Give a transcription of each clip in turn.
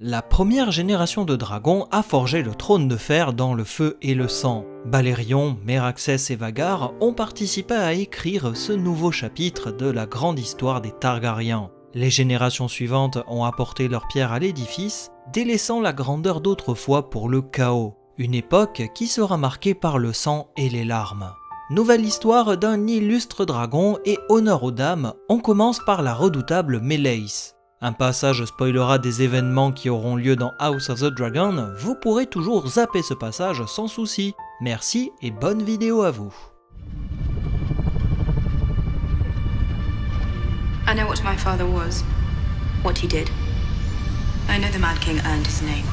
La première génération de dragons a forgé le trône de fer dans le feu et le sang. Balerion, Meraxes et Vhagar ont participé à écrire ce nouveau chapitre de la grande histoire des Targaryens. Les générations suivantes ont apporté leur pierre à l'édifice, délaissant la grandeur d'autrefois pour le chaos. Une époque qui sera marquée par le sang et les larmes. Nouvelle histoire d'un illustre dragon et honneur aux dames, on commence par la redoutable Meleys. Un passage spoilera des événements qui auront lieu dans House of the Dragon, vous pourrez toujours zapper ce passage sans souci. Merci et bonne vidéo à vous. I know what my father was, what he did. I know the Mad King earned his name.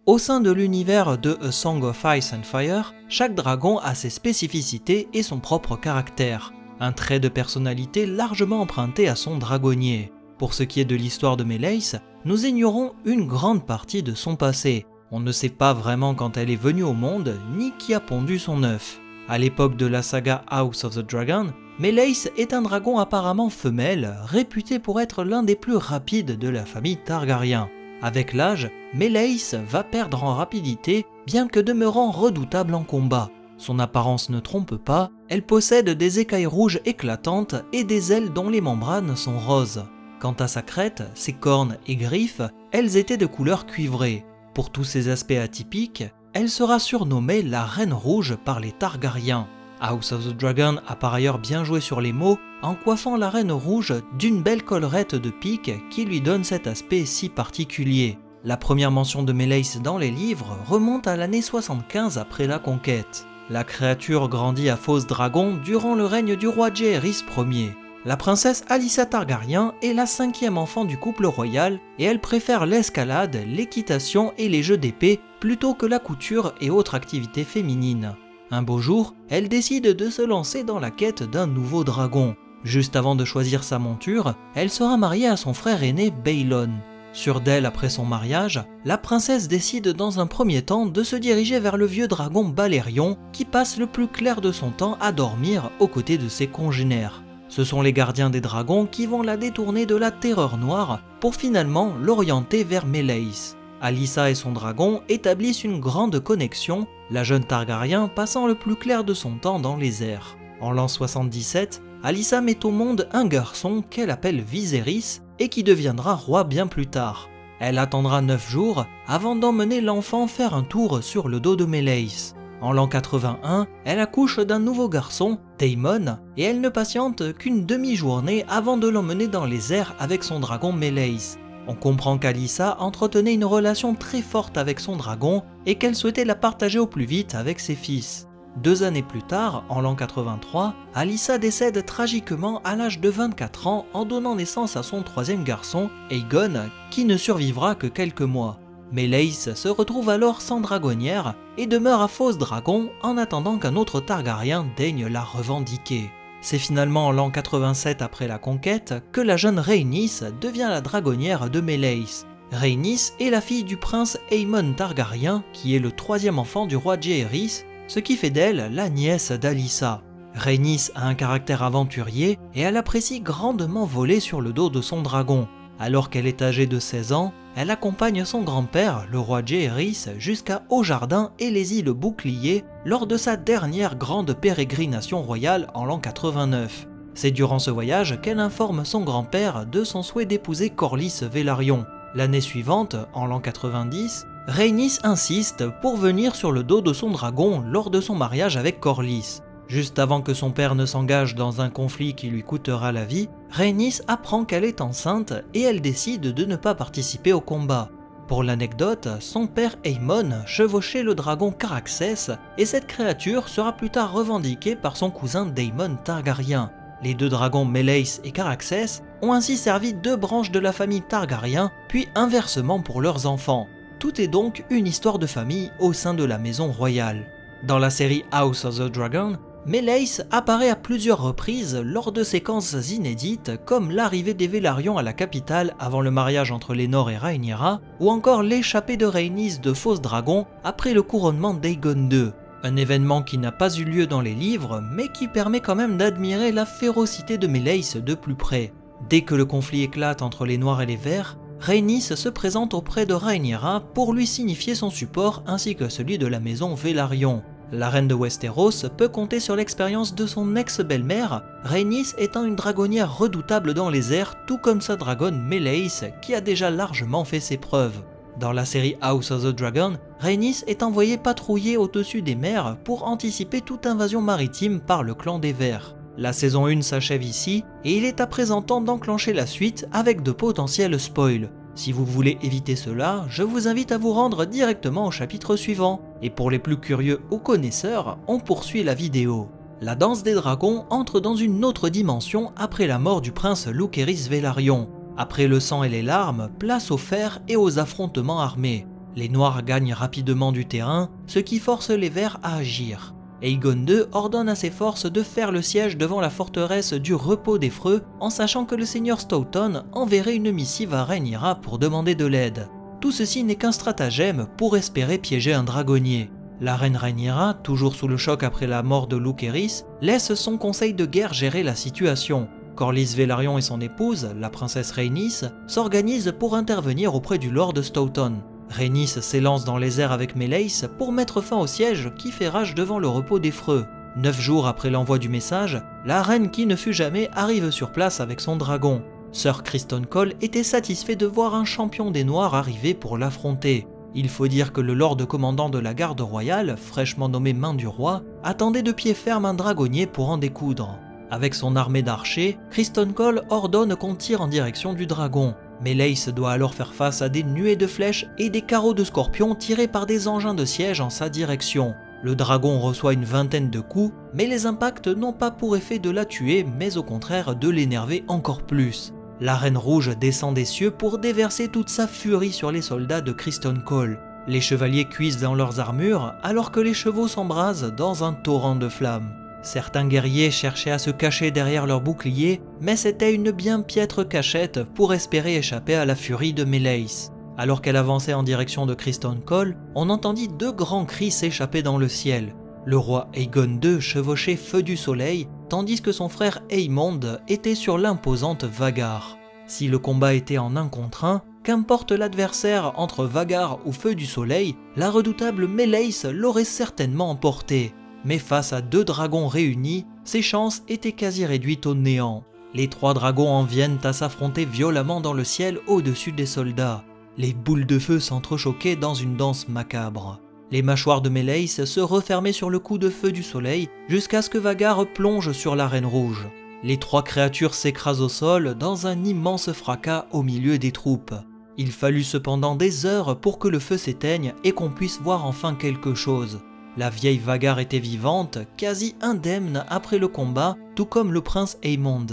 Au sein de l'univers de A Song of Ice and Fire, chaque dragon a ses spécificités et son propre caractère, un trait de personnalité largement emprunté à son dragonnier. Pour ce qui est de l'histoire de Meleys, nous ignorons une grande partie de son passé. On ne sait pas vraiment quand elle est venue au monde, ni qui a pondu son œuf. À l'époque de la saga House of the Dragon, Meleys est un dragon apparemment femelle, réputé pour être l'un des plus rapides de la famille Targaryen. Avec l'âge, Meleys va perdre en rapidité, bien que demeurant redoutable en combat. Son apparence ne trompe pas, elle possède des écailles rouges éclatantes et des ailes dont les membranes sont roses. Quant à sa crête, ses cornes et griffes, elles étaient de couleur cuivrée. Pour tous ces aspects atypiques, elle sera surnommée la Reine Rouge par les Targaryens. House of the Dragon a par ailleurs bien joué sur les mots en coiffant la Reine Rouge d'une belle collerette de pique qui lui donne cet aspect si particulier. La première mention de Meleys dans les livres remonte à l'année 75 après la conquête. La créature grandit à Fos Dragon durant le règne du roi Jaehaerys Ier. La princesse Alyssa Targaryen est la 5e enfant du couple royal et elle préfère l'escalade, l'équitation et les jeux d'épée plutôt que la couture et autres activités féminines. Un beau jour, elle décide de se lancer dans la quête d'un nouveau dragon. Juste avant de choisir sa monture, elle sera mariée à son frère aîné Baelon. Sûre d'elle après son mariage, la princesse décide dans un premier temps de se diriger vers le vieux dragon Balerion qui passe le plus clair de son temps à dormir aux côtés de ses congénères. Ce sont les gardiens des dragons qui vont la détourner de la terreur noire pour finalement l'orienter vers Meleys. Alyssa et son dragon établissent une grande connexion, la jeune Targaryen passant le plus clair de son temps dans les airs. En l'an 77, Alyssa met au monde un garçon qu'elle appelle Viserys et qui deviendra roi bien plus tard. Elle attendra 9 jours avant d'emmener l'enfant faire un tour sur le dos de Meleys. En l'an 81, elle accouche d'un nouveau garçon, Daemon, et elle ne patiente qu'une demi-journée avant de l'emmener dans les airs avec son dragon Meleys. On comprend qu'Alyssa entretenait une relation très forte avec son dragon et qu'elle souhaitait la partager au plus vite avec ses fils. 2 années plus tard, en l'an 83, Alyssa décède tragiquement à l'âge de 24 ans en donnant naissance à son 3e garçon, Aegon, qui ne survivra que quelques mois. Meleys se retrouve alors sans dragonnière et demeure à Fos Dragon en attendant qu'un autre Targaryen daigne la revendiquer. C'est finalement en l'an 87 après la conquête que la jeune Rhaenys devient la dragonnière de Meleys. Rhaenys est la fille du prince Aemon Targaryen qui est le 3e enfant du roi Jaehaerys, ce qui fait d'elle la nièce d'Alyssa. Rhaenys a un caractère aventurier et elle apprécie grandement voler sur le dos de son dragon. Alors qu'elle est âgée de 16 ans, elle accompagne son grand-père, le roi Jaehaerys, jusqu'à Haut-Jardin et les îles Boucliers lors de sa dernière grande pérégrination royale en l'an 89. C'est durant ce voyage qu'elle informe son grand-père de son souhait d'épouser Corlys Velaryon. L'année suivante, en l'an 90, Rhaenys insiste pour venir sur le dos de son dragon lors de son mariage avec Corlys. Juste avant que son père ne s'engage dans un conflit qui lui coûtera la vie, Rhaenys apprend qu'elle est enceinte et elle décide de ne pas participer au combat. Pour l'anecdote, son père Aemon chevauchait le dragon Caraxès et cette créature sera plus tard revendiquée par son cousin Daemon Targaryen. Les 2 dragons Meleys et Caraxès ont ainsi servi 2 branches de la famille Targaryen, puis inversement pour leurs enfants. Tout est donc une histoire de famille au sein de la maison royale. Dans la série House of the Dragon, Meleys apparaît à plusieurs reprises lors de séquences inédites comme l'arrivée des Velaryons à la capitale avant le mariage entre Laenor et Rhaenyra ou encore l'échappée de Rhaenys de Fos Dragon après le couronnement d'Aegon II. Un événement qui n'a pas eu lieu dans les livres mais qui permet quand même d'admirer la férocité de Meleys de plus près. Dès que le conflit éclate entre les Noirs et les Verts, Rhaenys se présente auprès de Rhaenyra pour lui signifier son support ainsi que celui de la maison Velaryon. La reine de Westeros peut compter sur l'expérience de son ex-belle-mère, Rhaenys étant une dragonnière redoutable dans les airs, tout comme sa dragonne Meleys qui a déjà largement fait ses preuves. Dans la série House of the Dragon, Rhaenys est envoyée patrouiller au-dessus des mers pour anticiper toute invasion maritime par le clan des Verts. La saison 1 s'achève ici et il est à présent temps d'enclencher la suite avec de potentiels spoils. Si vous voulez éviter cela, je vous invite à vous rendre directement au chapitre suivant. Et pour les plus curieux ou connaisseurs, on poursuit la vidéo. La danse des dragons entre dans une autre dimension après la mort du prince Lucerys Velaryon. Après le sang et les larmes, place au fer et aux affrontements armés. Les Noirs gagnent rapidement du terrain, ce qui force les Verts à agir. Aegon II ordonne à ses forces de faire le siège devant la forteresse du Repos des Freux en sachant que le seigneur Stoughton enverrait une missive à Rhaenyra pour demander de l'aide. Tout ceci n'est qu'un stratagème pour espérer piéger un dragonnier. La reine Rhaenyra, toujours sous le choc après la mort de Lucerys, laisse son conseil de guerre gérer la situation. Corlys Velaryon et son épouse, la princesse Rhaenys, s'organisent pour intervenir auprès du lord Stoughton. Rhaenys s'élance dans les airs avec Meleys pour mettre fin au siège qui fait rage devant le Repos des Freux. 9 jours après l'envoi du message, la reine qui ne fut jamais arrive sur place avec son dragon. Sir Criston Cole était satisfait de voir un champion des Noirs arriver pour l'affronter. Il faut dire que le lord commandant de la garde royale, fraîchement nommé Main du Roi, attendait de pied ferme un dragonnier pour en découdre. Avec son armée d'archers, Criston Cole ordonne qu'on tire en direction du dragon. Meleys doit alors faire face à des nuées de flèches et des carreaux de scorpions tirés par des engins de siège en sa direction. Le dragon reçoit une vingtaine de coups, mais les impacts n'ont pas pour effet de la tuer, mais au contraire de l'énerver encore plus. La Reine Rouge descend des cieux pour déverser toute sa furie sur les soldats de Criston Cole. Les chevaliers cuisent dans leurs armures, alors que les chevaux s'embrasent dans un torrent de flammes. Certains guerriers cherchaient à se cacher derrière leurs boucliers, mais c'était une bien piètre cachette pour espérer échapper à la furie de Meleys. Alors qu'elle avançait en direction de Criston Cole, on entendit 2 grands cris s'échapper dans le ciel. Le roi Aegon II chevauchait Feu du Soleil, tandis que son frère Aemond était sur l'imposante Vhagar. Si le combat était en 1 contre 1, qu'importe l'adversaire entre Vhagar ou Feu du Soleil, la redoutable Meleys l'aurait certainement emporté. Mais face à 2 dragons réunis, ses chances étaient quasi réduites au néant. Les 3 dragons en viennent à s'affronter violemment dans le ciel au-dessus des soldats. Les boules de feu s'entrechoquaient dans une danse macabre. Les mâchoires de Meleys se refermaient sur le coup de Feu du Soleil jusqu'à ce que Vhagar plonge sur la Reine Rouge. Les 3 créatures s'écrasent au sol dans un immense fracas au milieu des troupes. Il fallut cependant des heures pour que le feu s'éteigne et qu'on puisse voir enfin quelque chose. La vieille Vhagar était vivante, quasi indemne après le combat, tout comme le prince Aemond.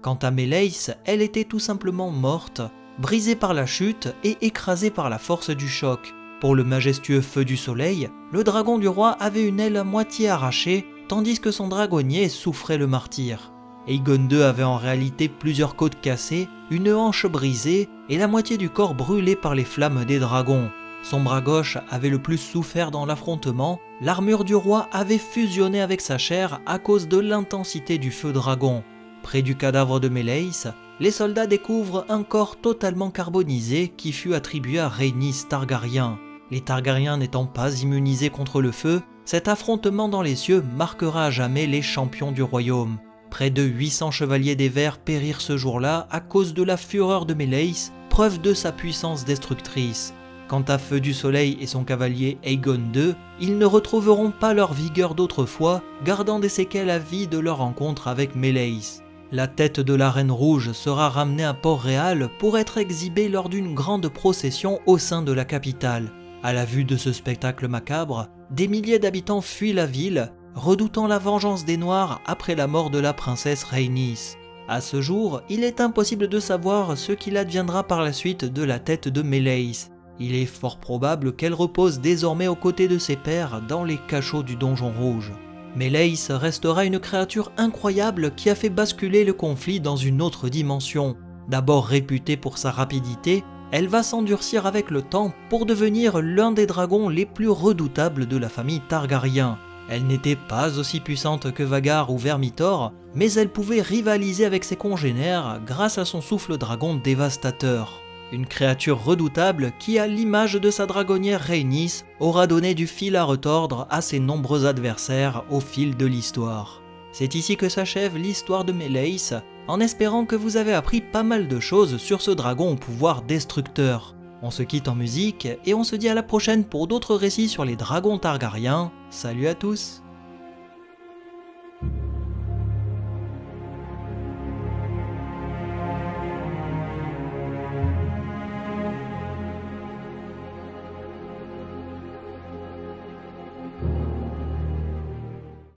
Quant à Meleys, elle était tout simplement morte, brisée par la chute et écrasée par la force du choc. Pour le majestueux Feu du Soleil, le dragon du roi avait une aile à moitié arrachée, tandis que son dragonnier souffrait le martyre. Aegon II avait en réalité plusieurs côtes cassées, une hanche brisée et la moitié du corps brûlé par les flammes des dragons. Son bras gauche avait le plus souffert dans l'affrontement, l'armure du roi avait fusionné avec sa chair à cause de l'intensité du feu dragon. Près du cadavre de Meleys, les soldats découvrent un corps totalement carbonisé qui fut attribué à Rhaenys Targaryen. Les Targaryens n'étant pas immunisés contre le feu, cet affrontement dans les cieux marquera à jamais les champions du royaume. Près de 800 chevaliers des Verts périrent ce jour-là à cause de la fureur de Meleys, preuve de sa puissance destructrice. Quant à Feu du Soleil et son cavalier Aegon II, ils ne retrouveront pas leur vigueur d'autrefois, gardant des séquelles à vie de leur rencontre avec Meleys. La tête de la Reine Rouge sera ramenée à Port-Réal pour être exhibée lors d'une grande procession au sein de la capitale. À la vue de ce spectacle macabre, des milliers d'habitants fuient la ville, redoutant la vengeance des Noirs après la mort de la princesse Rhaenys. À ce jour, il est impossible de savoir ce qu'il adviendra par la suite de la tête de Meleys. Il est fort probable qu'elle repose désormais aux côtés de ses pairs dans les cachots du Donjon Rouge. Meleys restera une créature incroyable qui a fait basculer le conflit dans une autre dimension. D'abord réputée pour sa rapidité, elle va s'endurcir avec le temps pour devenir l'un des dragons les plus redoutables de la famille Targaryen. Elle n'était pas aussi puissante que Vhagar ou Vermithor, mais elle pouvait rivaliser avec ses congénères grâce à son souffle dragon dévastateur. une créature redoutable qui, à l'image de sa dragonnière Rhaenys, aura donné du fil à retordre à ses nombreux adversaires au fil de l'histoire. C'est ici que s'achève l'histoire de Meleys, en espérant que vous avez appris pas mal de choses sur ce dragon au pouvoir destructeur. On se quitte en musique et on se dit à la prochaine pour d'autres récits sur les dragons targaryens. Salut à tous!